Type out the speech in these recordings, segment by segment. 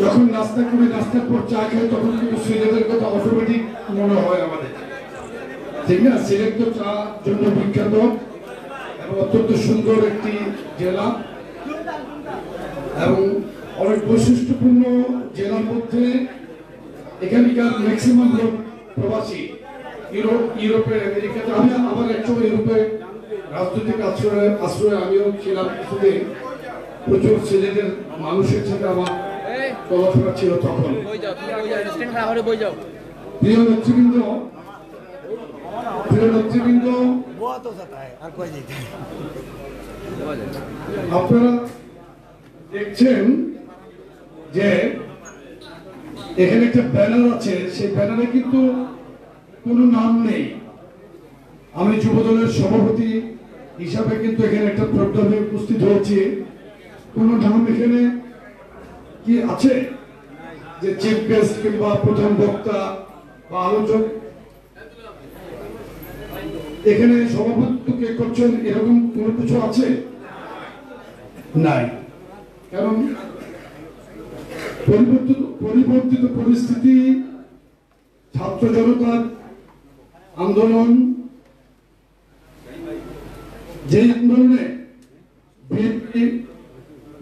যখন নাস্তা করি, নাস্তার পর চা খাই, তখন কিন্তু সিলেটের কথা অটোমেটিক মনে হয় আমাদের, ঠিক না? সিলেট তো চা জন্য বিখ্যাত এবং অত্যন্ত সুন্দর একটি জেলা এবং অনেক বৈশিষ্ট্যপূর্ণ জেলার মধ্যে এখানকার ম্যাক্সিমাম লোক প্রবাসী। ইউরোপে, আমেরিকাতে, আমি আবার একসময় ইউরোপে রাজনৈতিক আশ্রয়ে আমিও ছিলাম কিছুদিন। প্রচুর সিলেটের মানুষের সাথে আমার চলাফেরা ছিল তখন। প্রিয় নেতৃবৃন্দ, আপনারা দেখছেন যে এখানে একটা ব্যানার আছে, সেই ব্যানারে কিন্তু কোনো নাম নেই। আমি যুবদলের সভাপতি হিসাবে কিন্তু এখানে একটা প্রোগ্রামে উপস্থিত হয়েছি। কোন নাম এখানে কি আছে যে চিফ গেস্ট কিংবা প্রধান বক্তা বা আলোচক এখানে সভাপতিত্ব কে করছেন, এরকম কোনো কিছু আছে? নাই। কারণ পরিবর্তিত পরিস্থিতি, ছাত্র জনতার আন্দোলন, যে আন্দোলনে বিএনপি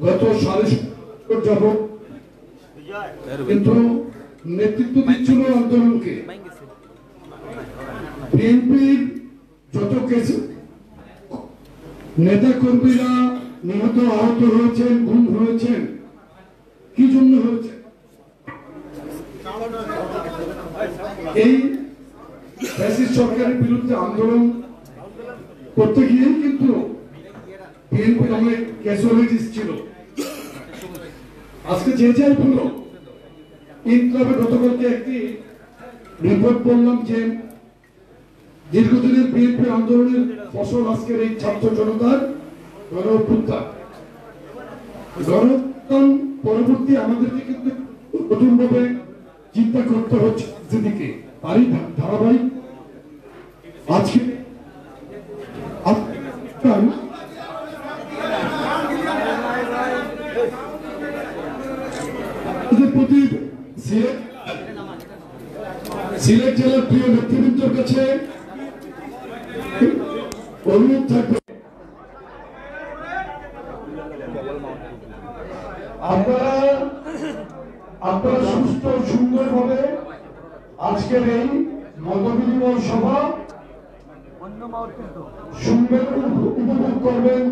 গত 7.5 যাবৎ কিন্তু নেতৃত্ব দিচ্ছিল আন্দোলনকে। বিএনপির যত কিছু নেতা কর্মীরা নিহত, আহত হয়েছেন, গুম হয়েছেন, কি জন্য হয়েছে? এই ফ্যাসিস্ট সরকারের বিরুদ্ধে আন্দোলন করতে গিয়ে কিন্তু বিএনপি অনেক ক্যাজুয়ালিটিস ছিল। আজকে যে যাই বলল, ইনকলাবে গতকালকে একটি রিপোর্ট বললাম যে দীর্ঘদিনের বিএনপি আন্দোলনের ফসল আজকের এই ছাত্র জনতার গণ-অভ্যুত্থান। গণ-অভ্যুত্থান পরবর্তী আমাদেরকে কিন্তু নতুনভাবে চিন্তা করতে হচ্ছে যেদিকে তারই ধারাবাহিক আজকে প্রতি সিলেট জেলার প্রিয় নেতৃবৃন্দের কাছে অনুরোধ থাকবে, আপনারা সুস্থ সুন্দরভাবে আজকের এই মতবিনিময় সভা শুনবেন, উপভোগ করবেন,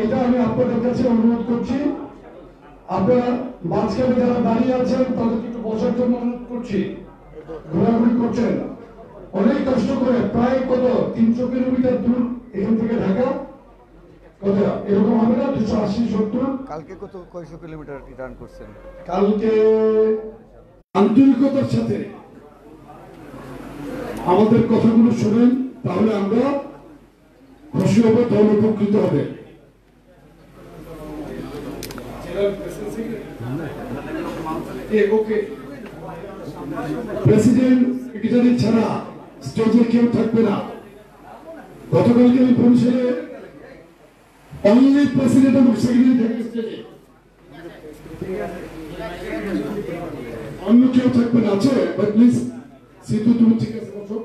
এটা আমি আপনাদের কাছে অনুরোধ করছি। আপনারা মাঝখানে যারা দাঁড়িয়ে আছেন তাদেরকে একটু বসার জন্য অনুরোধ করছি। ঘোরাঘুরি করছেন অনেক কষ্ট করে, প্রায় কত 300 কিলোমিটার দূর এখান থেকে ঢাকা, কত এরকম হবে না? 280-70। কালকে কত কয়শো কিলোমিটার রিটার্ন করছেন? কালকে আন্তরিকতার সাথে আমাদের কথাগুলো শুনেন, তাহলে আমরা খুশি হব, দল উপকৃত হবে। প্রেসিডেন্ট সেক্রেটারি ছাড়া স্টেজে কেউ থাকবে না। গতকালকে আমি বরিশালে অনলি প্রেসিডেন্ট এবং সেক্রেটারি থাকবে স্টেজে, অন্য কেউ থাকবে না। আছে প্লিজ সিটু, তুমি ঠিক আছে বসো।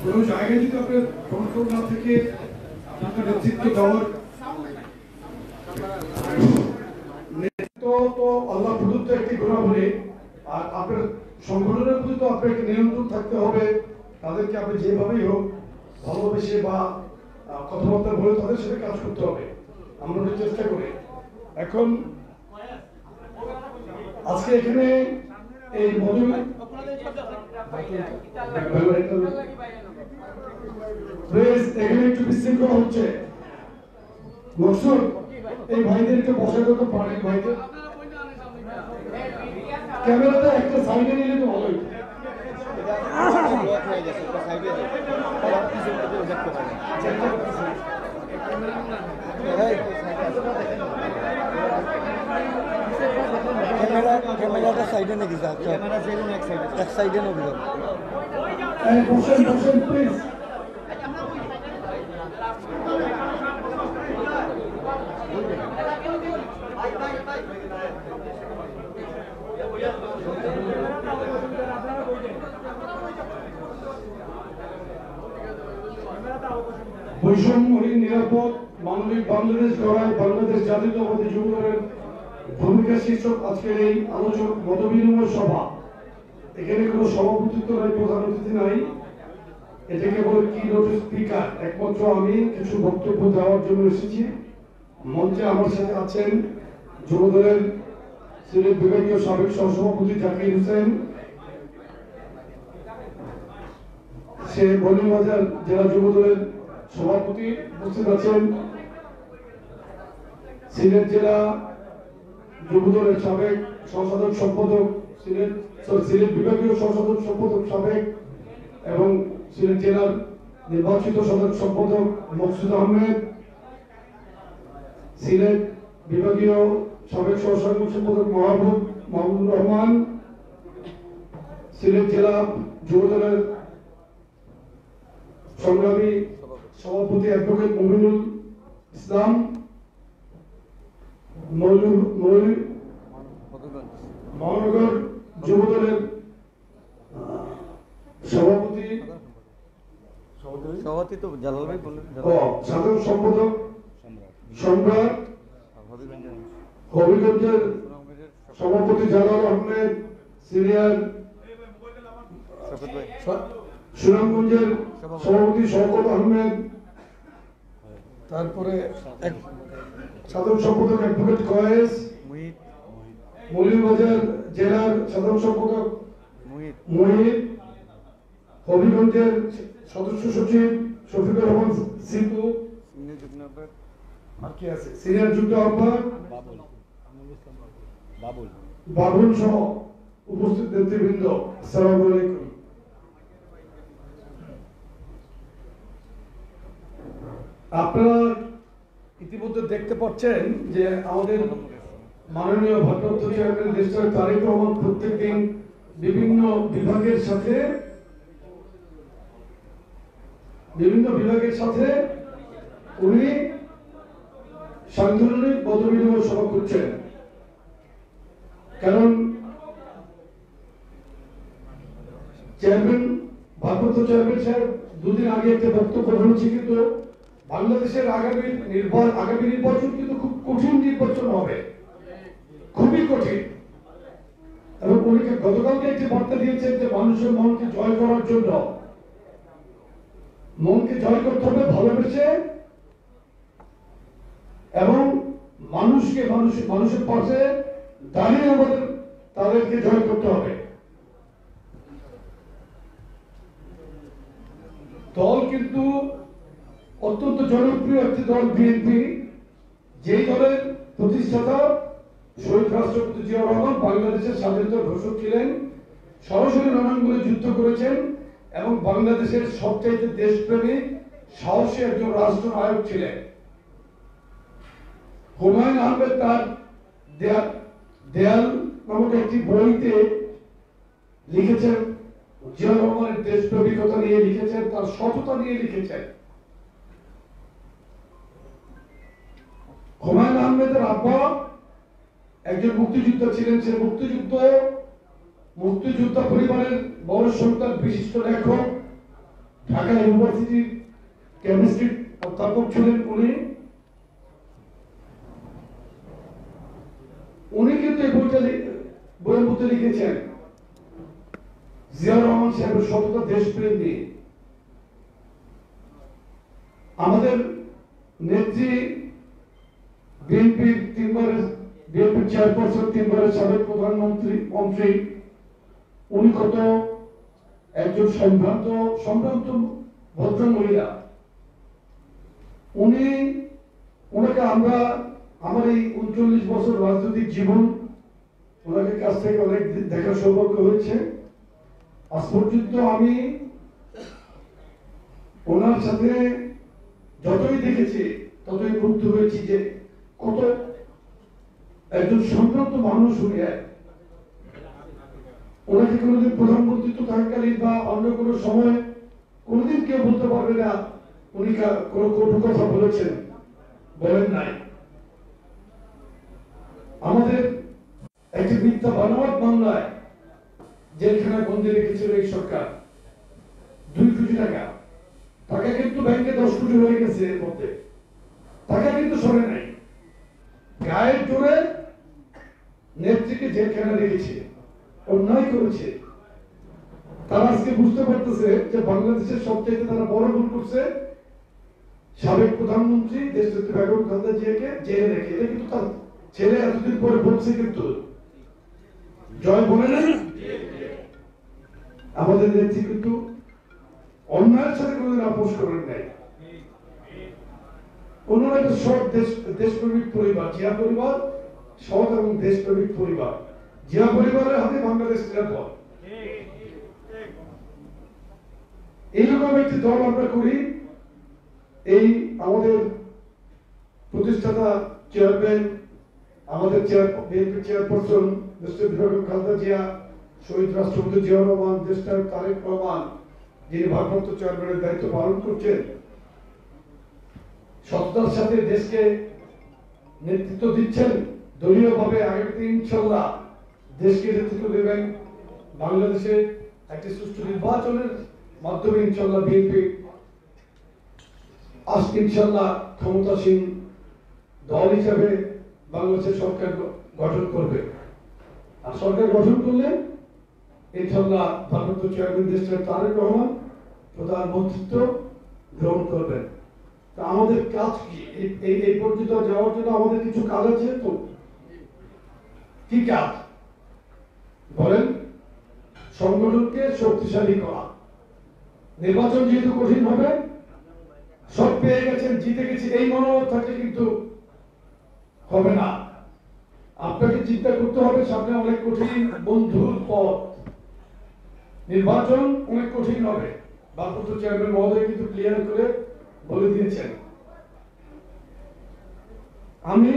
কোনো জায়গায় যদি আপনার কন্ট্রোল না থেকে আপনাকে নেতৃত্ব দেওয়ার নেতৃত্ব তো আল্লাহ প্রদত্ত একটি গুণাবলী, আর আপনার সংগঠনের প্রতি তো আপনাকে নিয়ন্ত্রণ থাকতে হবে। তাদেরকে আপনি যেভাবেই হোক ভালোবেসে বা কথাবার্তা বলে তাদের সাথে কাজ করতে হবে, আমরা চেষ্টা করি। এখন আজকে এখানে এই এখানে একটু বিশৃঙ্খলা হচ্ছে। মকসুদ, এই ভাইদেরকে বসা করতে পারে, ভাইদের ক্যামেরাটা একটা সাইডে নিলে তো ভালোই। ক্যামেরাটা সাইডে নাকি? এক সাইডে নবী বসেন বসেন প্লিজ। বৈষম্যহীন নিরাপদ মানবিক বাংলাদেশ গড়ায় বাংলাদেশ জাতীয়তাবাদী যুবদলের ভূমিকা শীর্ষক আজকের এই আলোচক মতবিনিময় সভা। এখানে কোনো সভাপতিত্ব নাই, প্রধান অতিথি নাই, এটা কেবল কি নোট স্পিকার, একমাত্র আমি কিছু বক্তব্য দেওয়ার জন্য এসেছি। মঞ্চে আমার সাথে আছেন যুবদলের সিলেট বিভাগীয় সাবেক সহসভাপতি জাকির হোসেন, সে বলিবাজার জেলা যুবদলের সভাপতি। উপস্থিত আছেন সিলেট জেলা যুবদলের সাবেক সহসাধারণ সম্পাদক, সিলেট বিভাগীয় সহসাধারণ সম্পাদক সাবেক এবং সিলেট জেলার নির্বাচিত সাধারণ সম্পাদক মকসুদ আহমেদ, সিলেট বিভাগীয় সাবেক সহসাধারণ সম্পাদক মাহবুবুর রহমান, সিলেট জেলা যুবদলের সংগ্রামী সভাপতি অ্যাডভোকেট মুমিনুল ইসলাম, মহানগর যুবদলের সভাপতি তো জালাল ভাই বললেন, সাধারণ সম্পাদক সম্রাট, হবিগঞ্জের সভাপতি জালাল আহমেদ সিনিয়র, সুনামগঞ্জের সভাপতি শওকত আহমেদ, তারপরে সাধারণ সম্পাদক অ্যাডভোকেট কয়েস, মৌলভীবাজার জেলার সাধারণ সম্পাদক মুহিত, হবিগঞ্জের সদস্য সচিব শফিকুর রহমান সিপু, আর কি আছে সিনিয়র যুগ্ম আহ্বায়ক বাবুল সহ উপস্থিত নেতৃবৃন্দ, আসসালামু আলাইকুম। আপনারা ইতিমধ্যে দেখতে পাচ্ছেন যে আমাদের মাননীয় ভারপ্রাপ্ত চেয়ারম্যান দেশটার তারেক রহমান প্রত্যেকদিন বিভিন্ন বিভাগের সাথে উনি সাংগঠনিক মতবিনিময় সভা করছেন। কারণ চেয়ারম্যান ভারপ্রাপ্ত চেয়ারম্যান সাহেব দুদিন আগে একটা বক্তব্য বলেছে, কিন্তু বাংলাদেশের আগামী নির্বাচন কিন্তু খুব কঠিন নির্বাচন হবে, খুবই কঠিন। এবং উনি গতকালকে একটি বার্তা দিয়েছেন যে মানুষের মনকে জয় করার জন্য, মনকে জয় করতে হবে ভালোবেসে, এবং মানুষের পাশে দাঁড়িয়ে আমাদের তাদেরকে জয় করতে হবে। দল কিন্তু অত্যন্ত জনপ্রিয় একটি দল বিএনপি, যেই দলের প্রতিষ্ঠাতা শহীদ রাষ্ট্রপতি জিয়াউর রহমান বাংলাদেশের স্বাধীনতার ঘোষক ছিলেন, সরাসরি রণাঙ্গনে যুদ্ধ করেছেন এবং বাংলাদেশের সবচাইতে দেশপ্রেমিক সাহসী একজন রাষ্ট্রনায়ক ছিলেন। হুমায়ুন আহমেদ তার দেয়াল নামক একটি বইতে লিখেছেন, জিয়াউর রহমানের দেশপ্রেমিকতা নিয়ে লিখেছেন, তার সততা নিয়ে লিখেছেন। হুমায়ুন আহমেদের আব্বা একজন মুক্তিযোদ্ধা ছিলেন, সে মুক্তিযোদ্ধা পরিবারের বড় সন্তান, বিশিষ্ট লেখক, ঢাকা ইউনিভার্সিটির কেমিস্ট্রি অধ্যাপক ছিলেন উনি কিন্তু এই বইয়ের মধ্যে লিখেছেন জিয়াউর রহমান সাহেবের সততা, দেশপ্রেম নিয়ে। আমাদের নেত্রী বিএনপির চেয়ারপারসন, 3 বারের সাবেক প্রধানমন্ত্রী উনি কত একজন সম্ভ্রান্ত ভদ্র মহিলা। ওনাকে আমার এই 39 বছর রাজনৈতিক জীবন, ওনাকে কাছ থেকে অনেক দেখার সৌভাগ্য হয়েছে। আজ পর্যন্ত আমি ওনার সাথে যতই দেখেছি ততই মুগ্ধ হয়েছি যে কত একজন সম্ভ্রান্ত মানুষ উনি। ওনাকে কোনোদিন প্রধানমন্ত্রী থাকাকালীন বা অন্য কোনো সময় কোনোদিন কেউ বলতে পারবে না উনি কোনো কটু কথা বলেন নাই। আমাদের একটি মিথ্যা বানোয়াট মামলায় জেলখানায় বন্দী রেখেছিল এই সরকার 2 কোটি টাকা। টাকা কিন্তু ব্যাংকে 10 কোটি হয়ে গেছে এর মধ্যে, টাকা কিন্তু সরে নাই। গায়ের জোরে নেত্রীকে জেলখানা রেখেছে, অন্যায় করেছে। তারা আজকে বুঝতে পারতেছে যে বাংলাদেশের সবচেয়ে তারা বড় ভুল করছে, সাবেক প্রধানমন্ত্রী দেশনেত্রী বেগম খালেদা জিয়াকে জেলে রেখে। এটা কিন্তু তার ছেলে এতদিন পরে বলছে, কিন্তু জয় বলে না, আমাদের নেত্রী কিন্তু অন্যায়ের সাথে কোনোদিন আপোষ করেন নাই। অন্যরা একটা সৎ দেশপ্রেমিক পরিবার, জিয়া পরিবার সৎ এবং দেশপ্রেমিক পরিবার। জিয়া পরিবারের হাতে বাংলাদেশ নিরাপদ। এইরকম একটি দল আমরা করি। এই আমাদের প্রতিষ্ঠাতা চেয়ারম্যান, আমাদের বিএনপি চেয়ারপারসন দেশনেত্রী বেগম খালেদা জিয়া, শহীদ রাষ্ট্রপতি জিয়াউর রহমান, দেশনায়ক তারেক রহমান, যিনি ভারপ্রাপ্ত চেয়ারম্যানের দায়িত্ব পালন করছেন, সততার সাথে দেশকে নেতৃত্ব দিচ্ছেন দলীয়ভাবে। আগামীতে ইনশাল্লাহ দেশকে নেতৃত্ব দেবেন। বাংলাদেশে একটি সুষ্ঠু নির্বাচনের মাধ্যমে ইনশাল্লাহ বিএনপি ইনশাল্লাহ ক্ষমতাসীন দল হিসাবে বাংলাদেশের সরকার গঠন করবে। আর সরকার গঠন করলে ইনশাল্লাহ ভারপ্রাপ্ত চেয়ারম্যান দেশনায়ক তারেক রহমান প্রধান মন্ত্রিত্ব গ্রহণ করবেন। তা আমাদের কাজ কি? এই পর্যন্ত যাওয়ার জন্য আমাদের কিছু কাজ আছে। তো কি কাজ বলেন? সংগঠনকে শক্তিশালী করা। নির্বাচন যেহেতু কঠিন হবে, সব পেয়ে গেছেন, জিতে গেছি এই মনোভাব থাকলে কিন্তু হবে না। আপনাকে চিন্তা করতে হবে সামনে অনেক কঠিন বন্ধুর পথ, নির্বাচন অনেক কঠিন হবে। ভারপ্রাপ্ত চেয়ারম্যান মহোদয় কিন্তু ক্লিয়ার করে বলে দিয়েছেন। আমি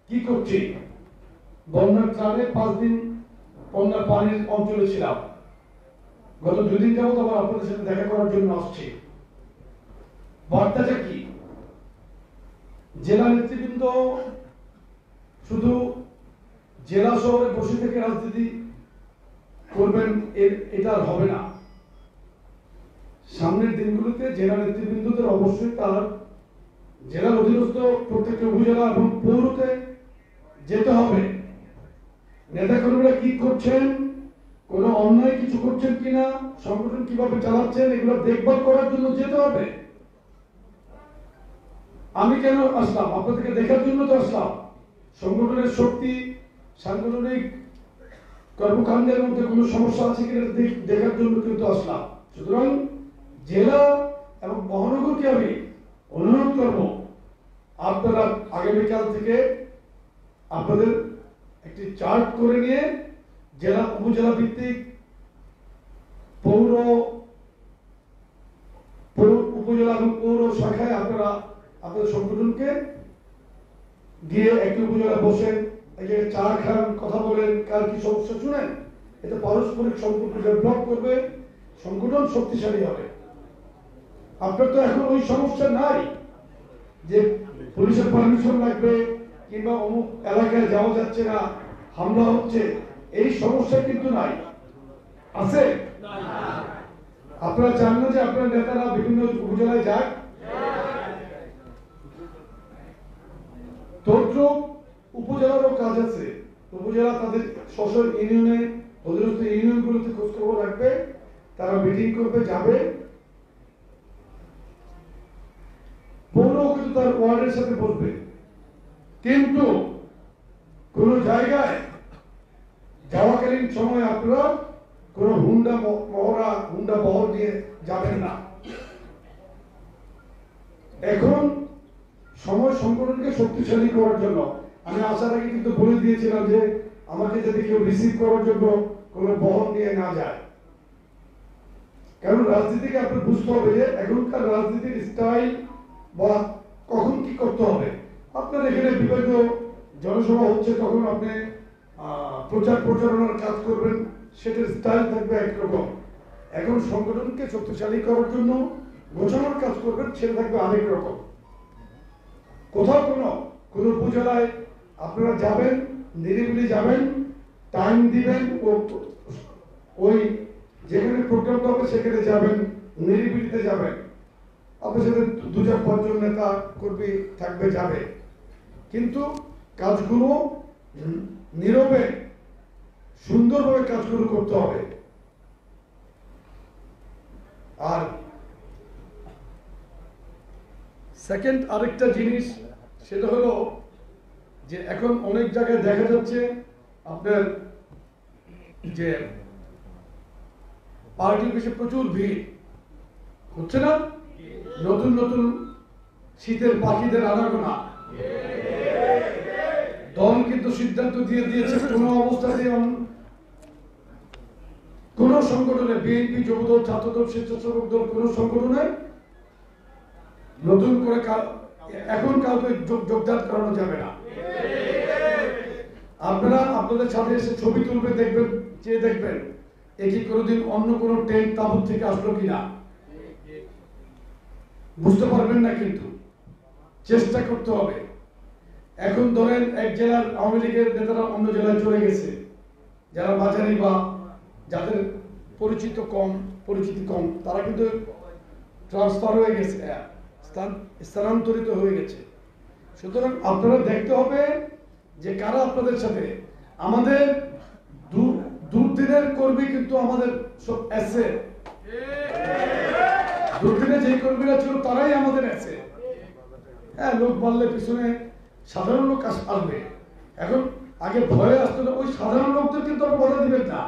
কি করছি? বন্যার ত্রাণে 5 দিন বন্যার পানির অঞ্চলে ছিলাম। গত 2 দিন যাবত আবার আপনাদের সাথে দেখা করার জন্য আসছি। বার্তাটা কি? জেলা নেতৃবৃন্দ শুধু জেলা শহরে বসে থেকে রাজনীতি করবেন এটা আর হবে না। সামনের দিনগুলোতে জেলা নেতৃবৃন্দদের অবশ্যই তার জেলার অধীনস্থ প্রত্যেকটা উপজেলা এবং পৌরতে যেতে হবে। নেতাকর্মীরা কি করছেন, কোন অন্যায় কিছু করছেন কিনা, সংগঠন কিভাবে চালাচ্ছেন, এগুলো দেখভাল করার জন্য যেতে হবে। আমি কেন আসলাম? আপনাদেরকে দেখার জন্য তো আসলাম। সংগঠনের শক্তি, সাংগঠনিক কর্মকাণ্ডের মধ্যে কোনো সমস্যা আছে কিনা দেখার জন্য কিন্তু আসলাম। সুতরাং জেলা এবং মহানগরকে আমি অনুরোধ করব, আপনারা আগামীকাল থেকে আপনাদের একটি চার্ট করে নিয়ে জেলা উপজেলা ভিত্তিক পৌর উপজেলা এবং পৌর শাখায় আপনারা আপনাদের সংগঠনকে গিয়ে একটি উপজেলা বসেন, চা খান, কথা বলেন, কার কি সমস্যা শুনেন। এটা পারস্পরিক সম্পর্ক ডেভেলপ করবে, সংগঠন শক্তিশালী হবে। আপনার তো এখন ওই সমস্যা নাই যে পুলিশের পারমিশন লাগবে কিংবা অমুক এলাকায় যাওয়া যাচ্ছে না, হামলা হচ্ছে, এই সমস্যা কিন্তু নাই। আছে? আপনারা চান না যে আপনার নেতারা বিভিন্ন উপজেলায় যাক? তদ্রুপ উপজেলারও কাজ আছে। উপজেলা তাদের স্ব ইউনিয়নে অধীনস্থ ইউনিয়নগুলোতে খোঁজখবর রাখবে, তারা মিটিং করবে, যাবে। পৌরও কিন্তু তার ওয়ার্ডের সাথে বসবে। কিন্তু কোন জায়গায় যাওয়াকালীন সময় আপনারা কোন হুন্ডা বহর নিয়ে যাবেন না। এখন সময় সংগঠনকে শক্তিশালী করার জন্য আমি আসার আগে কিন্তু বলে দিয়েছিলাম যে আমাকে যদি কেউ রিসিভ করার জন্য কোনো বহন নিয়ে না যায়। কারণ রাজনীতিকে আপনার বুঝতে হবে যে এখনকার রাজনীতির স্টাইল বা কখন কি করতে হবে। আপনার এখানে বিভিন্ন জনসভা হচ্ছে, তখন আপনি প্রচার প্রচারণার কাজ করবেন, সেটার স্টাইল থাকবে একরকম। এখন সংগঠনকে শক্তিশালী করার জন্য গোছানোর কাজ করবেন, সেটা থাকবে আরেক রকম। কোথাও কোন উপজেলায় আপনারা যাবেন, নিরিবিলি যাবেন, টাইম দিবেন, ওই যেখানে প্রোগ্রাম হবে সেখানে যাবেন, নিরিবিলিতে যাবেন। আপনার সাথে 2-4-5 জন নেতা কর্মী থাকবে, যাবে, কিন্তু কাজগুলো নীরবে সুন্দরভাবে কাজগুলো করতে হবে। আর সেকেন্ড আরেকটা জিনিস, সেটা হলো যে এখন অনেক জায়গায় দেখা যাচ্ছে আপনার যে পার্টি অফিসে প্রচুর ভিড় হচ্ছে না, নতুন নতুন শীতের পাখিদের আনাগোনা। দল কিন্তু সিদ্ধান্ত দিয়ে দিয়েছে কোন অবস্থাতে কোন সংগঠনে, বিএনপি, যুবদল, ছাত্রদল, স্বেচ্ছাসেবক দল, কোন সংগঠনে নতুন করে এখন কাউকে যোগদান করানো যাবে না। আপনারা আপনাদের সাথে এসে ছবি তুলবে, দেখবেন, চেয়ে দেখবেন একই কোনোদিন অন্য কোনো টেন্ট তাবুত থেকে আসলো কিনা, বুঝতে পারবেন না, কিন্তু চেষ্টা করতে হবে। এখন ধরেন এক জেলার আওয়ামী লীগের নেতারা অন্য জেলায় চলে গেছে, যারা বাজারি বা যাদের পরিচিতি কম, তারা কিন্তু ট্রান্সফার হয়ে গেছে, স্থানান্তরিত হয়ে গেছে। সুতরাং আপনারা দেখতে হবে যে কারা আপনাদের সাথে। আমাদের দুর্দিনের কর্মী কিন্তু আমাদের সব আছে, দুর্দিনে যে কর্মীরা ছিল তারাই আমাদের আছে। হ্যাঁ, লোক বললে পিছনে সাধারণ লোক আসবে। এখন আগে ভয়ে আসতো না, ওই সাধারণ লোকদের কিন্তু আপনি কথা দিবেন না।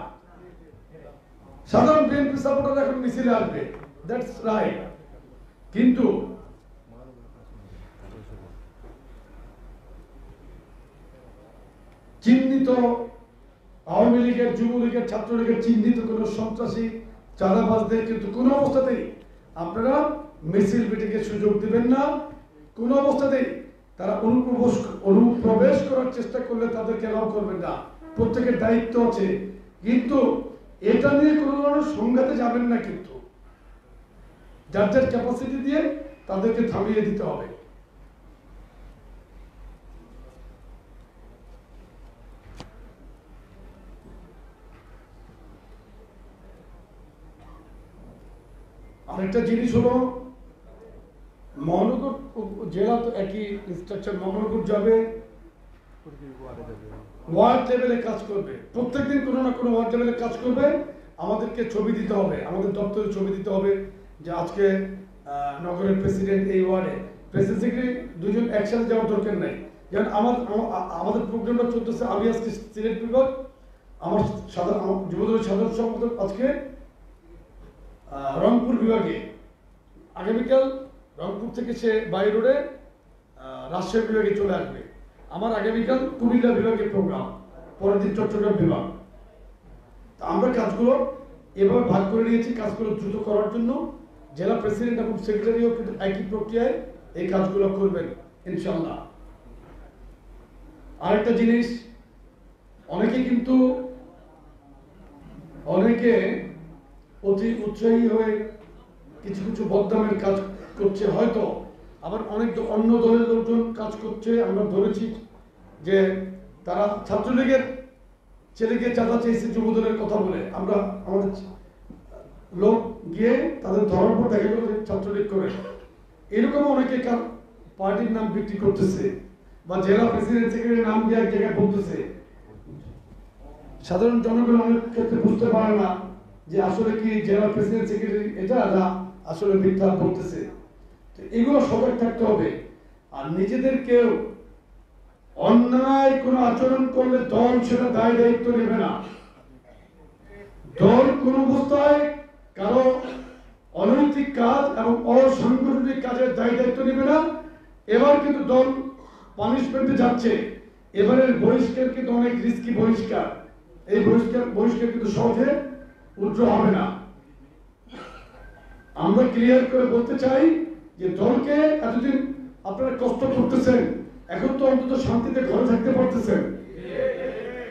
সাধারণ বিএনপি সাপোর্টার এখন মিছিলে আসবে, দ্যাটস রাইট, কিন্তু চিহ্নিত আওয়ামী লীগের, যুবলীগের, ছাত্রলীগের চিহ্নিত কোন সন্ত্রাসী চাঁদাবাজদের কিন্তু কোন অবস্থাতেই আপনারা মিছিল মিটিংয়ে সুযোগ দিবেন না। কোন অবস্থাতেই তারা অনুপ্রবেশ করার চেষ্টা করলে তাদেরকে অ্যালাউ করবেন না। প্রত্যেকের দায়িত্ব আছে, কিন্তু এটা নিয়ে কোনো ধরনের সংঘাতে যাবেন না। কিন্তু যার যার ক্যাপাসিটি দিয়ে তাদেরকে থামিয়ে দিতে হবে। আরেকটা জিনিস হলো, মহানগর জেলা তো একই ইনস্ট্রাকচার, মহানগর যাবে, ওয়ার্ড লেভেলে কাজ করবে, প্রত্যেকদিন কোনো না কোনো ওয়ার্ড লেভেলে কাজ করবে। আমাদেরকে ছবি দিতে হবে, আমাদের দপ্তরে ছবি দিতে হবে যে আজকে নগরের প্রেসিডেন্ট এই ওয়ার্ডে, প্রেসিডেন্ট সেক্রেটারি দুজন একসাথে যাওয়ার দরকার নাই। যেমন আমাদের প্রোগ্রামটা চলতেছে, আমি আজকে সিলেট বিভাগ, আমার যুবদলের সাধারণ সম্পাদক আজকে রংপুর বিভাগে, আগামীকাল রংপুর থেকে সে বাই রোডে রাজশাহী বিভাগে চলে আসবে। আমার আগামীকাল কুমিল্লা বিভাগের প্রোগ্রাম, পরের দিন চট্টগ্রাম বিভাগ। আমরা কাজগুলো এভাবে ভাগ করে নিয়েছি কাজগুলো দ্রুত করার জন্য। জেলা প্রেসিডেন্ট এবং সেক্রেটারিও কিন্তু একই প্রক্রিয়ায় এই কাজগুলো করবেন ইনশাআল্লাহ। আরেকটা জিনিস, অনেকে অতি উৎসাহী হয়ে কিছু কিছু বদনামের কাজ করছে, হয়তো আবার অনেক অন্য দলের লোকজন কাজ করছে। আমরা ধরেছি যে তারা ছাত্রলীগের ছেলেকে চাঁদা চেয়েছে যুবদলের কথা বলে, আমরা আমাদের লোক গিয়ে তাদের ধরার পর দেখা গেল ছাত্রলীগ করে। এরকম অনেকে পার্টির নাম বিক্রি করতেছে, বা জেলা প্রেসিডেন্ট সেক্রেটারির নাম দিয়ে এক জায়গায় বলতেছে। সাধারণ জনগণ অনেক ক্ষেত্রে বুঝতে পারে না যে আসলে কি জেলা প্রেসিডেন্ট সেক্রেটারি এটা না আসলে মিথ্যা বলতেছে। তো এগুলো সবাই থাকতে হবে। আর নিজেদেরকেও অন্যায় কোন আচরণ করলে দল সেটা দায় দায়িত্ব নেবে না। দল কোন অবস্থায় কারো অনৈতিক কাজ এবং অসাংগঠনিক কাজের দায় দায়িত্ব নেবে না। এবার কিন্তু দল পানিশমেন্টে যাচ্ছে। এবারের বহিষ্কার কিন্তু অনেক রিস্কি বহিষ্কার। এই বহিষ্কার কিন্তু সহজে উজ্জ্বল হবে না। আমরা ক্লিয়ার করে বলতে চাই যে দলকে এতদিন আপনারা কষ্ট করতেছেন, এখন তো অন্তত শান্তিতে ঘরে থাকতে পারতেছেন,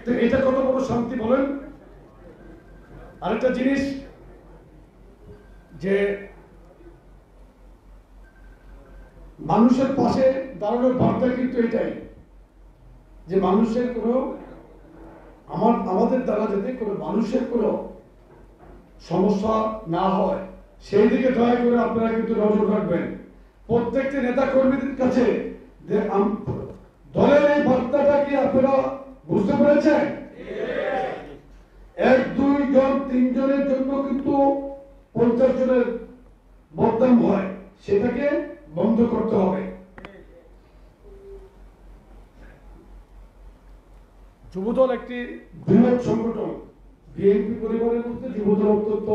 তো এটা কত বড় শান্তি বলেন। আরেকটা জিনিস, যে মানুষের পাশে দাঁড়ানোর বার্তা কিন্তু এটাই যে মানুষের কোনো আমাদের দ্বারা যাতে কোনো মানুষের কোনো সমস্যা না হয় সেই দিকে দয়া করে আপনারা কিন্তু নজর রাখবেন। প্রত্যেকটি নেতা কর্মীদের কাছে যে দলের এই বার্তাটা কি আপনারা বুঝতে পেরেছেন? 1, 2 জন 3 জনের জন্য কিন্তু 50 জনের বদনাম হয়, সেটাকে বন্ধ করতে হবে। যুবদল একটি বৃহৎ সংগঠন। বিএনপি পরিবারের মধ্যে যুবদল অত্যন্ত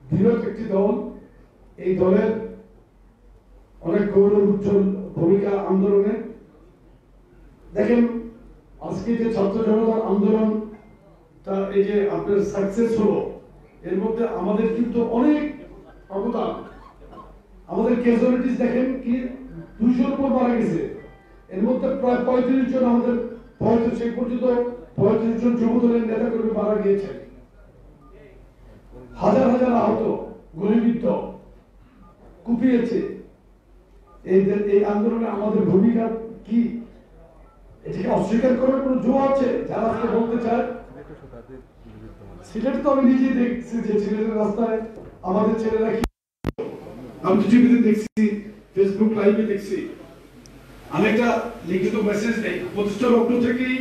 বৃহৎ একটি দল। এই দলের অনেক গৌরব উজ্জ্বল ভূমিকা আন্দোলনে। দেখেন আজকে যে ছাত্র জনতার আন্দোলন তা এই যে আপনার সাকসেস হলো, এর মধ্যে আমাদের কিন্তু অনেক অবদান। আমাদের ক্যাজুয়ালিটিস দেখেন কি 200-র উপর মারা গেছে, এর মধ্যে প্রায় 35 জন আমাদের 35 পর্যন্ত 35 জন যুবদলের নেতা কর্মী মারা গিয়েছেন, হাজার হাজার আহত, গুলিবিদ্ধ, কুপিয়েছে। এই আন্দোলনে আমাদের ভূমিকা কি এটাকে অস্বীকার করার কোনো জো আছে? যারা আজকে বলতে চায়, সিলেট তো আমি নিজেই দেখছি যে সিলেটের রাস্তায় আমাদের ছেলেরা কি, আমি টিভিতে দেখছি, ফেসবুক লাইভে দেখছি। আমি একটা লিখিত মেসেজ দেই, প্রতিষ্ঠা লগ্ন থেকেই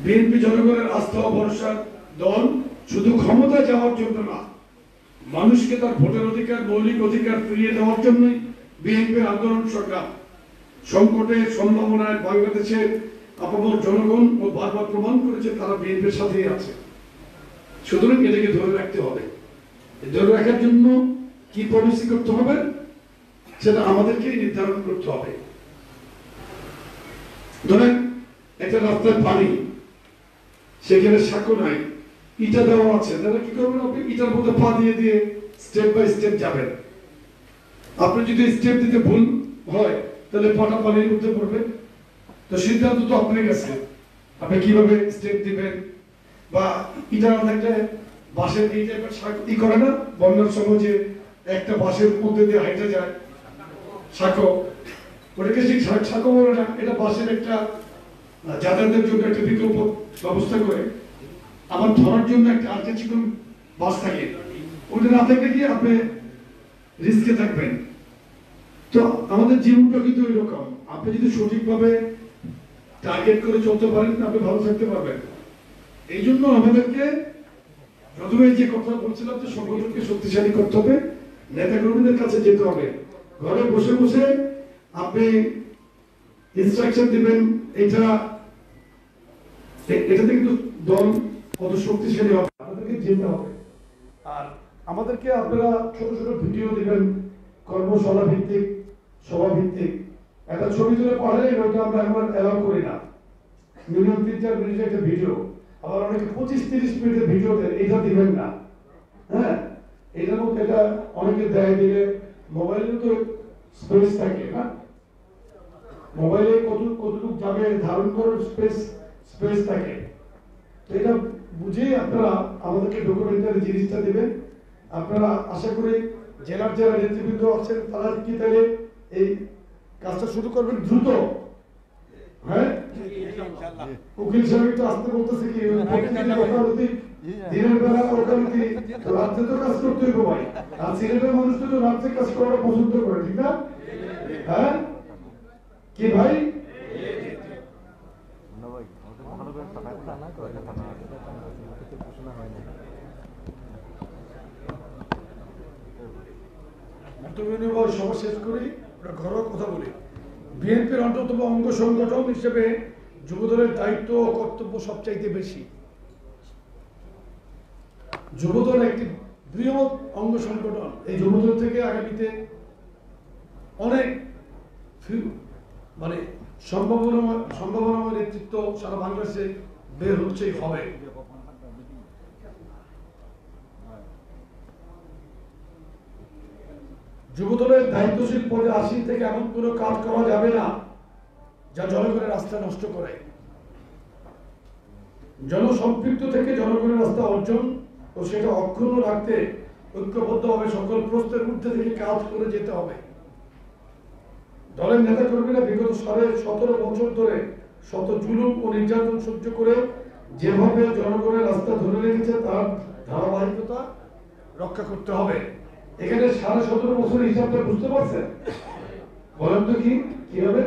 বিএনপি জনগণের আস্থা ও ভরসার দল। শুধু ক্ষমতায় যাওয়ার জন্য না, মানুষকে তার ভোটের অধিকার, মৌলিক অধিকার ফিরিয়ে দেওয়ার জন্যই বিএনপির আন্দোলন সংগ্রাম। সংকটের সম্ভাবনায় বাংলাদেশের আপামর জনগণ ও বারবার প্রমাণ করেছে তারা বিএনপির সাথেই আছে। সুতরাং এটাকে ধরে রাখতে হবে। ধরে রাখার জন্য কি পলিসি করতে হবে সেটা আমাদেরকেই নির্ধারণ করতে হবে। ধরেন একটা রাস্তায় পানি, সেখানে সাঁকো নাই, ইটা দেওয়া আছে, তাহলে কি করবেন? আপনি ইটার মধ্যে পা দিয়ে দিয়ে স্টেপ বাই স্টেপ যাবেন। আপনি যদি স্টেপ দিতে ভুল হয় তাহলে পাটা পানির মধ্যে পড়বে। তো সিদ্ধান্ত তো আপনার কাছে, আপনি কিভাবে স্টেপ দিবেন। বা ইটার অনেকটা বাঁশের এই টাইপের ই করে না, বন্যার সময় যে একটা বাঁশের মধ্যে দিয়ে হাইটে যায় সাঁকো, ওটাকে ঠিক সাঁকো বলে না, এটা বাঁশের একটা যাতায়াতের জন্য একটা বিকল্প ব্যবস্থা করে আমার ধরার জন্য একটা আর্টে চিকন বাস থাকে, ওটা না থাকলে কি আপনি রিস্কে থাকবেন। তো আমাদের জীবনটা কিন্তু এরকম, আপনি যদি সঠিকভাবে টার্গেট করে চলতে পারেন আপনি ভালো থাকতে পারবেন। এই জন্য আমাদেরকে প্রথমে যে কথা বলছিলাম যে সংগঠনকে শক্তিশালী করতে হবে, নেতা কর্মীদের কাছে যেতে হবে। ঘরে বসে বসে আপনি ইনস্ট্রাকশন দিবেন, এটাতে কিন্তু দল কত শক্তিশালী হবে আমাদেরকে যেতে হবে। আর আমাদেরকে আপনারা ছোট ছোট ভিডিও দিবেন, কর্মশালা ভিত্তিক, সভা ভিত্তিক। একটা ছবি তুলে পাঠালেন, ওইটা আমরা এখন অ্যালাউ করি না। মিনিমাম 3-4 মিনিটের একটা ভিডিও, আবার অনেকে 25-30 মিনিটের ভিডিও দেন, এটা দিবেন না। হ্যাঁ, এটার মধ্যে এটা অনেকে দেয়, দিলে মোবাইলেও তো স্পেস থাকে না, মোবাইলে কতটুকু যাবে ধারণ করার স্পেস থাকে। তো এটা বুঝেই আপনারা আমাদেরকে ডকুমেন্টারি জিনিসটা দেবেন। আপনারা আশা করি জেলার যারা নেতৃবৃন্দ আছেন তারা কি তাহলে এই কাজটা শুরু করবেন দ্রুত। হ্যাঁ, উকিল সাহেব তো আসতে বলতেছে কি ওকালতি, দিনের বেলা ওকালতি, রাত্রে তো কাজ করতে হইব ভাই। আর সিলেটের মানুষ তো রাত্রে কাজ করা পছন্দ করে, ঠিক না? হ্যাঁ কি ভাই? সভা শেষ করি, ঘরোয়া কথা বলি। বিএনপির অন্যতম অঙ্গ সংগঠন হিসেবে যুবদলের দায়িত্ব ও কর্তব্য সবচাইতে বেশি। যুবদল একটি বৃহৎ অঙ্গ সংগঠন। এই যুবদল থেকে আগামীতে অনেক মানে সম্ভাবনাময় নেতৃত্ব সারা বাংলাদেশে বের হচ্ছেই হবে। যুবদলের দায়িত্বশীল পদে আসীন থেকে এমন কোনো কাজ করা যাবে না যা জনগণের আস্থা নষ্ট করে। জনসম্পৃক্ত থেকে জনগণের আস্থা অর্জন ও সেটা অক্ষুণ্ণ রাখতে ঐক্যবদ্ধভাবে সকল প্রশ্নের ঊর্ধ্বে থেকে কাজ করে যেতে হবে। দলের নেতা কর্মীরা বিগত 17 বছর ধরে শত জুলুম ও নির্যাতন সহ্য করে যেভাবে জনগণের আস্থা ধরে রেখেছে তার ধারাবাহিকতা রক্ষা করতে হবে। এখানে 17.5 বছরের হিসাবটা বুঝতে পারছেন? বলেন তো কি হবে?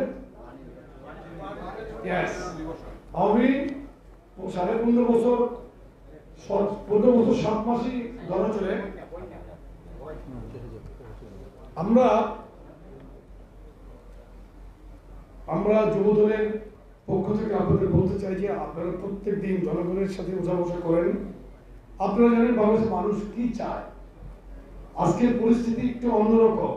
আমি 15.5 বছর 15 বছর 7 মাসই ধরা চলে। আমরা যুবদলের পক্ষ থেকে আপনাদের বলতে চাই যে আপনারা প্রত্যেক দিন জনগণের সাথে উঠা বসা করেন। আপনারা জানেন বাংলাদেশের মানুষ কি চায়। আজকের পরিস্থিতি একটু অন্যরকম।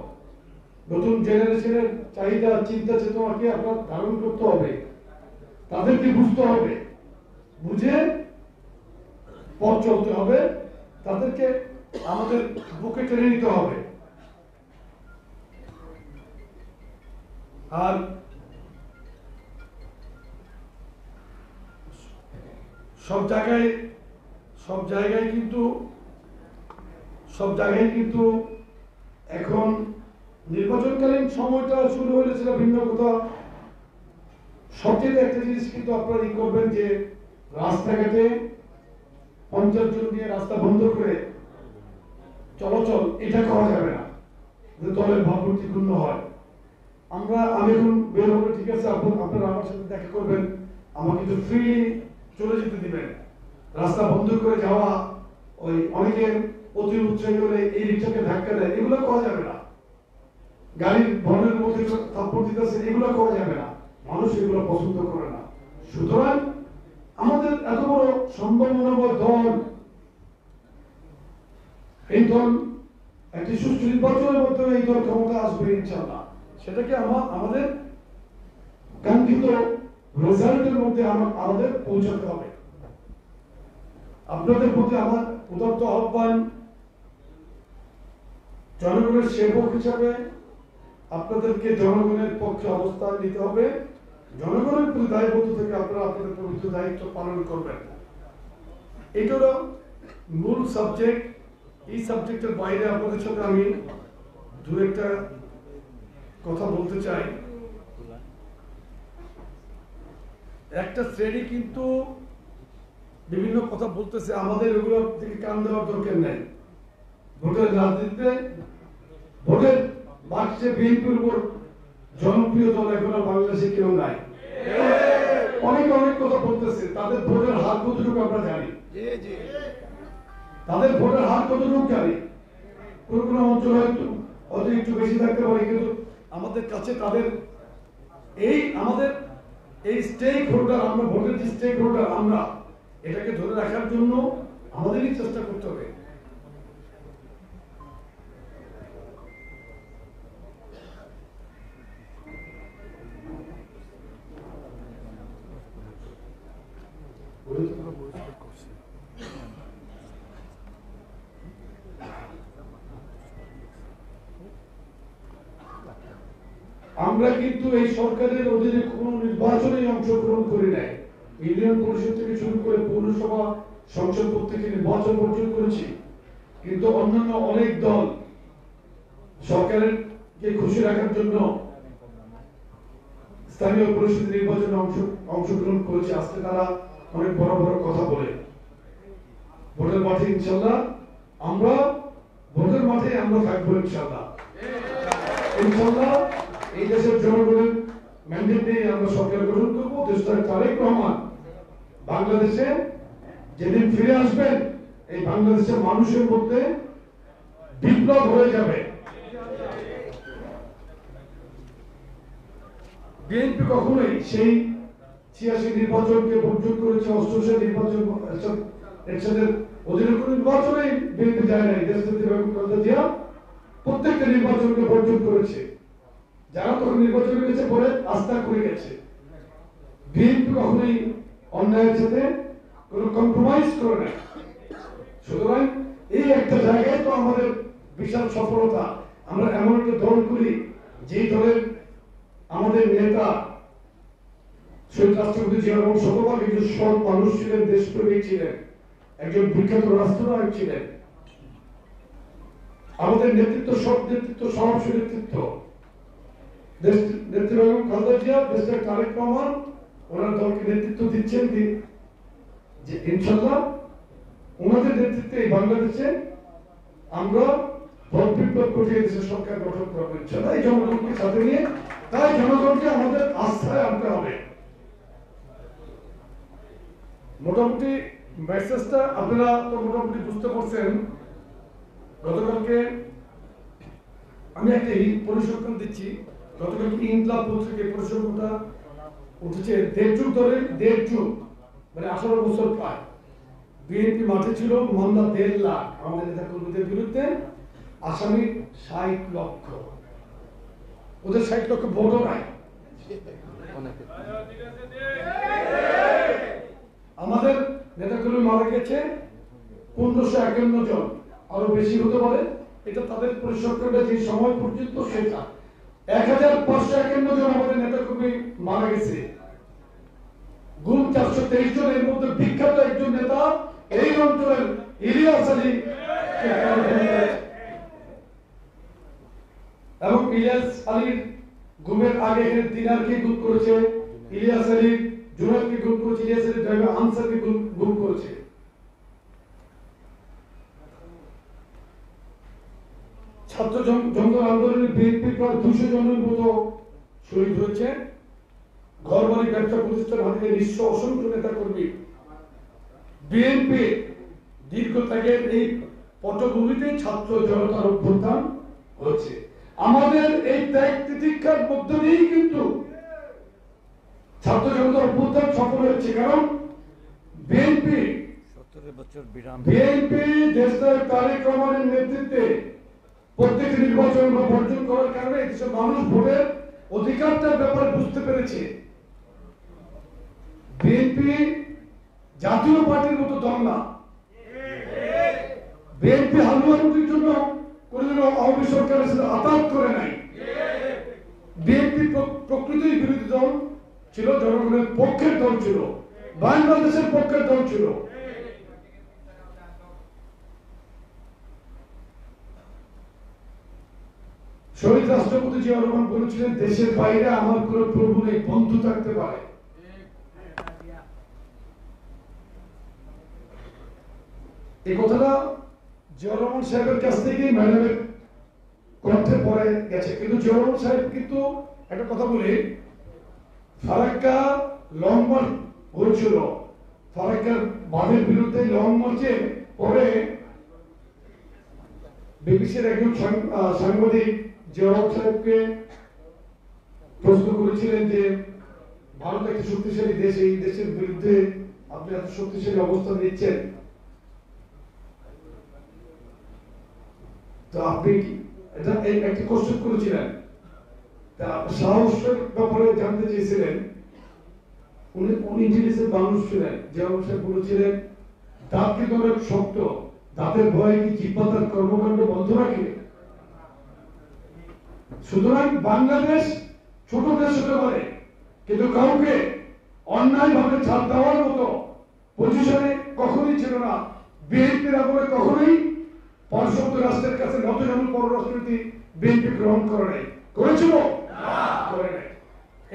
নতুন জেনারেশনের চাহিদা, চিন্তা চেতনাকে আপনার ধারণ করতে হবে, তাদেরকে বুঝতে হবে, বুঝে পথ চলতে হবে, তাদেরকে আমাদের বুকে টেনে নিতে হবে। আর সব জায়গায় কিন্তু এখন নির্বাচনকালীন সময়টা শুরু হয়েছে সেটা ভিন্ন কথা। সবচেয়ে একটা জিনিস কিন্তু আপনারা করবেন যে রাস্তাঘাটে 50 জন নিয়ে রাস্তা বন্ধ করে চলাচল এটা করা যাবে না, যে দলের ভাবমূর্তি ক্ষুণ্ণ হয়। আমি এখন বের হবো, ঠিক আছে, আপনারা আমার সাথে দেখা করবেন, আমাকে একটু ফ্রি চলে যেতে দিবেন। রাস্তা বন্ধ করে যাওয়া, ওই অনেকের অতি উৎসাহী হলে এই রিক্সাকে ধাক্কা দেয়, এগুলো করা যাবে না। গাড়ির ভনের মধ্যে থাপ্পড় দিতেছে, এগুলো করা যাবে না। মানুষ এগুলো পছন্দ করে না। সুতরাং আমাদের এত বড় সম্ভাবনাময় দল, এই দল একটি সুষ্ঠু নির্বাচনের মাধ্যমে এই দল ক্ষমতা আসবে ইনশাআল্লাহ। সেটাকে আমাদের কাঙ্ক্ষিত রেজাল্টের মধ্যে আমাদের পৌঁছাতে হবে। আপনাদের প্রতি আমার উদাত্ত আহ্বান, জনগণের সেবক হিসাবে আপনাদেরকে জনগণের পক্ষে অবস্থান নিতে হবে। জনগণের প্রতি দায়বদ্ধ থেকে আপনারা আপনাদের পবিত্র দায়িত্ব পালন করবেন। এটা হলো মূল সাবজেক্ট। এই সাবজেক্টের বাইরে আপনাদের সাথে আমি দু একটা কথা বলতে চাই। একটা শ্রেণী কিন্তু বিভিন্ন কথা বলতেছে, আমাদের এগুলো থেকে কান দেওয়ার দরকার নেই। ভোটের রাজনীতিতে ভোটের বাক্সে বিএনপির উপর জনপ্রিয় দল এখন বাংলাদেশে কেউ নাই। অনেক কথা বলতেছে, তাদের ভোটের হার কতটুকু আমরা জানি, তাদের ভোটের হার কতটুকু জানি। কোন অঞ্চল হয়তো একটু বেশি থাকতে পারে, কিন্তু আমাদের কাছে তাদের আমাদের এই স্টেক হোল্ডার, আমরা ভোটের যে স্টেক হোল্ডার, আমরা এটাকে ধরে রাখার জন্য আমাদেরই চেষ্টা করতে হবে। আমরা কিন্তু এই সরকারের অধীনে কোন নির্বাচনে অংশগ্রহণ করি নাই। ইউনিয়ন পরিষদ থেকে শুরু করে পৌরসভা, সংসদ প্রত্যেকে নির্বাচন বর্জন করেছি। কিন্তু অন্যান্য অনেক দল সরকারের কে খুশি রাখার জন্য স্থানীয় পরিষদ নির্বাচনে অংশগ্রহণ করেছে। আজকে তারা অনেক বড় কথা বলে। ভোটের মাঠে ইনশাল্লাহ আমরা থাকবো ইনশাল্লাহ। এই দেশের জনগণের ম্যান্ডেট নিয়ে আমরা সরকার গঠন করবো। দেশটার তারেক রহমান বাংলাদেশে যেদিন ফিরে আসবেন, এই বাংলাদেশের মানুষের মধ্যে বিপ্লব হয়ে যাবে। বিএনপি কখনোই সেই 86 নির্বাচনকে বর্জন করেছে, 88 নির্বাচন এরশাদের অধীনে কোন নির্বাচনে বিএনপি যায় নাই। দেশনেত্রী বেগম খালেদা জিয়া প্রত্যেকটা নির্বাচনকে বর্জন করেছে। যারা তখন নির্বাচন করেছে পরে আস্থা করে গেছে। বিএনপি কখনোই অন্যায়ের সাথে কোন কম্প্রোমাইজ করে না। সুতরাং এই একটা জায়গায় তো আমাদের বিশাল সফলতা। আমরা এমন একটা দল করি, যে দলের আমাদের নেতা শহীদ রাষ্ট্রপতি জিয়া রহমান শতভাগ একজন সৎ মানুষ ছিলেন, দেশপ্রেমিক ছিলেন, একজন বিখ্যাত রাষ্ট্রনায়ক ছিলেন। আমাদের নেতৃত্ব, সব নেতৃত্ব, সাহসী নেতৃত্ব, নেত্রী বেগম খালেদা জিয়া, দেশের তারেক রহমান ওনার দলকে নেতৃত্ব দিচ্ছেন। যে ইনশাল্লাহ ওনাদের নেতৃত্বে এই বাংলাদেশে আমরা ভোট বিপ্লব ঘটিয়ে দেশের সরকার গঠন করা হচ্ছে না, এই জনগণকে সাথে নিয়ে। তাই জনগণকে আমাদের আস্থায় আনতে হবে। মোটামুটি মেসেজটা আপনারা তো মোটামুটি বুঝতে পারছেন। গতকালকে আমি একটা পরিসংখ্যান দিচ্ছি। গতকালকে ইনকলাব পত্রিকায় পরিসংখ্যানটা উঠেছে 1.5 যুগ ধরে, 1.5 যুগ মানে 18 বছর প্রায় বিএনপি মাঠে ছিল, মামলা 1.5 লাখ আমাদের নেতা কর্মীদের বিরুদ্ধে, আসামি 60 লক্ষ। ওদের 60 লক্ষ ভোটও নাই। আমাদের নেতা কর্মী মারা গেছে 1551 জন, আরো বেশি হতে পারে। এটা তাদের পরিসংখ্যানটা যে সময় পর্যন্ত সেটা 1551 জন আমাদের নেতা কর্মী মারা গেছে। গুম 423 জন, এর মধ্যে বিখ্যাত একজন নেতা এই অঞ্চলের ইলিয়াস আলী, এবং ইলিয়াস আলীর গুমের আগে দিনারকে গুম করেছে, ইলিয়াস আলী জুনারকে গুম করেছে, ইলিয়াস আলী ড্রাইভার আনসারকে গুম করেছে। ছাত্র জনতা আন্দোলনের বিএনপি প্রায় 200 জনের মতো শহীদ হয়েছে। ঘর বাড়ি ব্যবসা প্রতিষ্ঠান হারিয়ে নিঃস্ব অসংখ্য নেতা কর্মী। বিএনপি দীর্ঘ ত্যাগের এই পটভূমিতে ছাত্র জনতার অভ্যুত্থান হচ্ছে। আমাদের এই ত্যাগ তিতিক্ষার মধ্য দিয়েই কিন্তু ছাত্র জনতার অভ্যুত্থান সফল হয়েছে। কারণ বিএনপি দেশনায়ক তারেক রহমানের নেতৃত্বে প্রত্যেকটি নির্বাচন বর্জন করার কারণে দেশের মানুষ ভোটের অধিকারটার ব্যাপারে বুঝতে পেরেছে। বিএনপি জাতীয় পার্টির মতো দল না। বিএনপি হালুয়া রুটির জন্য কোনদিন আওয়ামী সরকারের সাথে আতাত করে নাই। বিএনপি প্রকৃতই বিরোধী দল ছিল, জনগণের পক্ষের দল ছিল, বাংলাদেশের পক্ষের দল ছিল। শহীদ রাষ্ট্রপতি জিয়া রহমান বলেছিলেন, দেশের বাইরে আমার কোন প্রভু নেই, বন্ধু থাকতে পারে। এই কথাটা জিয়া রহমান সাহেবের কাছ থেকেই ম্যাডামের কণ্ঠে পড়ে গেছে। কিন্তু জিয়া রহমান সাহেব কিন্তু একটা কথা বলি, ফারাক্কা লং মার্চ হয়েছিল, ফারাক্কার বাঁধের বিরুদ্ধে লং মার্চে পরে বিবিসির একজন সাংবাদিক জিয়া রহমান সাহেবকে প্রশ্ন করেছিলেন যে ভারত একটা শক্তিশালী দেশ, এই দেশের বিরুদ্ধে আপনি এত শক্তিশালী অবস্থান নিচ্ছেন, তো আপনি এটা একটি কোশ্চেন করেছিলেন, সাহসের ব্যাপারে জানতে চেয়েছিলেন। উনি ইন্টেলিজেন্ট মানুষ ছিলেন। যে অবস্থায় বলেছিলেন, দাঁত কিন্তু অনেক শক্ত, দাঁতের ভয়ে কি জিহ্বা তার কর্মকাণ্ড বন্ধ রাখে? সুতরাং বাংলাদেশ ছোট দেশ হতে পারে, কিন্তু কাউকে অন্যায় ভাবে ছাড় দেওয়ার মতো পজিশনে কখনোই ছিল না। বিএনপির আমলে কখনোই পার্শ্ববর্ত রাষ্ট্রের কাছে নতজানু পররাষ্ট্রনীতি বিএনপি গ্রহণ করে নাই। করেছিল? করে নাই।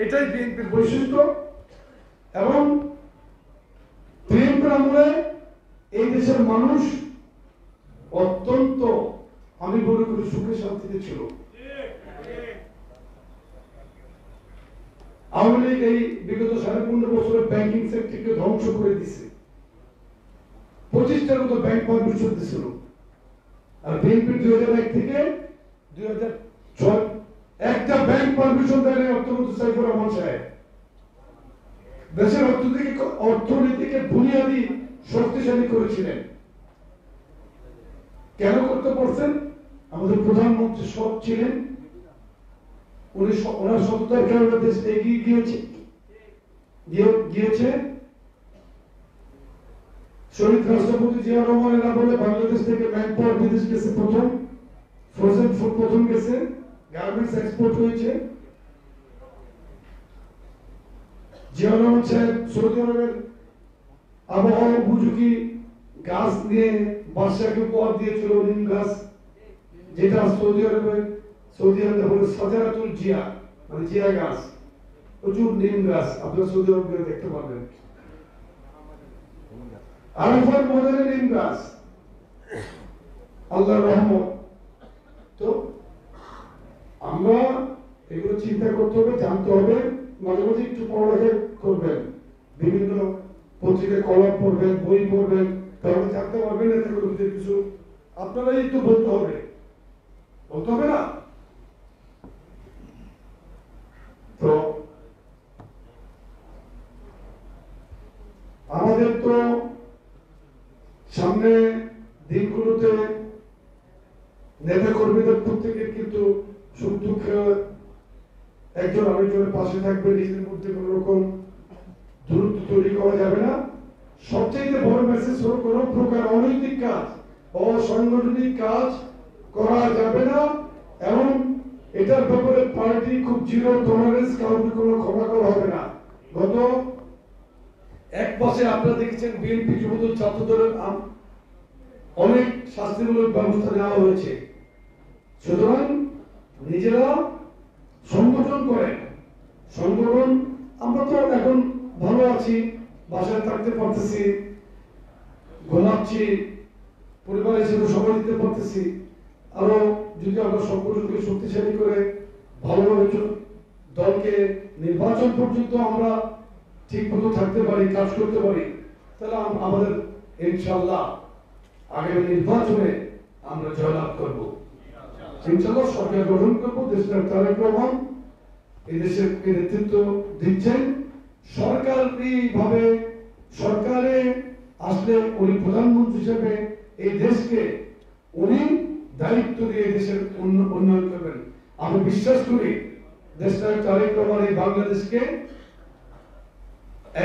এটাই বিএনপির বৈশিষ্ট্য। এবং বিএনপির আমলে এই দেশের মানুষ অত্যন্ত, আমি মনে করি, সুখে শান্তিতে ছিল। আওয়ামী লীগ এই বিগত 15.5 বছরের ব্যাংকিং সেক্টরকে ধ্বংস করে দিছে। 25টার মতো ব্যাংক পারমিশন দিছিল। আর বিএনপি 2001 থেকে 2006 একটা ব্যাংক পারমিশন দেয়নি অর্থমন্ত্রী সাইফুর রহমান সাহেব। দেশের অর্থনীতিকে বুনিয়াদি শক্তিশালী করেছিলেন। কেন করতে পারছেন? আমাদের প্রধানমন্ত্রী সৎ ছিলেন, উনি ওনার সততার কারণে দেশ এগিয়ে গিয়েছে। শহীদ রাষ্ট্রপতি জিয়া রহমানের আমলে বাংলাদেশ থেকে ম্যান পাওয়ার বিদেশ গেছে, প্রথম ফ্রোজেন ফুড প্রথম গেছে, গার্মেন্টস এক্সপোর্ট হয়েছে। জিয়া রহমান সাহেব সৌদি আরবের আবহাওয়া উপযোগী গাছ নিয়ে বাদশাহকে উপহার দিয়েছিল, নিম গাছ, যেটা সৌদি আরবে বলে সাজারাতুল জিয়া, মানে জিয়া গাছ, প্রচুর নিম গাছ আপনারা সৌদি আরবে দেখতে পাবেন। আরাফার ময়দানে নিম গাছ, আল্লাহর রহমত। তো আমরা এগুলো চিন্তা করতে হবে, জানতে হবে, মাঝে মাঝে একটু পড়ালেখা করবেন, বিভিন্ন পত্রিকায় কলাম পড়বেন, বই পড়বেন, তাহলে জানতে পারবেন নেতাকর্মীদের কিছু আপনারাই একটু বলতে হবে না? তো আমাদের তো সামনে দিনগুলোতে নেতা কর্মীদের প্রত্যেকের কিন্তু সুখ দুঃখে একজন আরেকজনের পাশে থাকবে, নিজেদের মধ্যে কোন রকম দূরত্ব তৈরি করা যাবে না। সবচেয়ে বড় মেসেজ হল কোন প্রকার অনৈতিক কাজ, অসাংগঠনিক কাজ করা যাবে না, এবং এটার ব্যাপারে পার্টি খুব জিরো টলারেন্স, কাউকে কোনো ক্ষমা করা হবে না। গত এক মাসে আপনারা দেখেছেন বিএনপি যুবদল ছাত্রদলের অনেক শাস্তিমূলক ব্যবস্থা নেওয়া হয়েছে। সুতরাং নিজেরা সংগঠন করেন, সংগঠন। আমরা তো এখন ভালো আছি, বাসায় থাকতে পারতেছি, ঘুমাচ্ছি, পরিবারের সাথে সময় দিতে পারতেছি। আরো যদি আমরা সংগঠনকে শক্তিশালী করে ভালোভাবে দলকে নির্বাচন পর্যন্ত আমরা ঠিক মতো থাকতে পারি, কাজ করতে পারি, তাহলে আমাদের ইনশাআল্লাহ আগামী নির্বাচনে আমরা জয়লাভ করব। ইনশাআল্লাহ সরকার গঠন করব। দেশের তারেক রহমান এই দেশের নেতৃত্ব দিচ্ছেন। সরকারে আসলে উনি প্রধানমন্ত্রী হিসেবে এই দেশকে উনি দায়িত্ব দিয়ে দেশের উন্নয়ন করবেন। আমি বিশ্বাস করি দেশের তারেক রহমান এই বাংলাদেশকে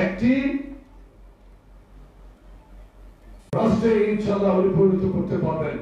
একটি রাষ্ট্রে ইনশাআল্লাহ পরিণত করতে পারবেন।